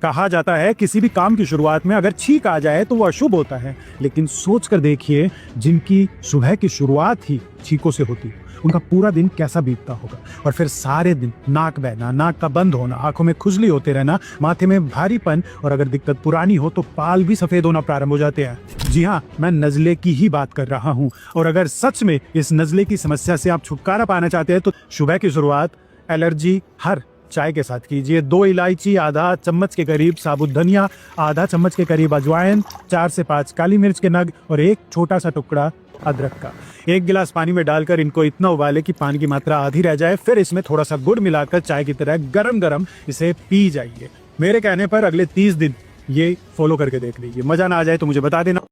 कहा जाता है किसी भी काम की शुरुआत में अगर छींक आ जाए तो वो अशुभ होता है, लेकिन सोच कर देखिए जिनकी सुबह की शुरुआत ही छींकों से होती है उनका पूरा दिन कैसा बीतता होगा। और फिर सारे दिन नाक बहना, नाक का बंद होना, आंखों में खुजली होते रहना, माथे में भारीपन, और अगर दिक्कत पुरानी हो तो बाल भी सफेद होना प्रारंभ हो जाते हैं। जी हाँ, मैं नज़ले की ही बात कर रहा हूँ। और अगर सच में इस नज़ले की समस्या से आप छुटकारा पाना चाहते हैं तो सुबह की शुरुआत एलर्जी हर चाय के साथ कीजिए। 2 इलायची, आधा चम्मच के करीब साबुत धनिया, आधा चम्मच के करीब अजवाइन, 4 से 5 काली मिर्च के नग और एक छोटा सा टुकड़ा अदरक का। 1 गिलास पानी में डालकर इनको इतना उबाले कि पानी की मात्रा आधी रह जाए, फिर इसमें थोड़ा सा गुड़ मिलाकर चाय की तरह गरम गरम इसे पी जाइए। मेरे कहने पर अगले 30 दिन ये फॉलो करके देख लीजिए। मजा ना आ जाए तो मुझे बता देना।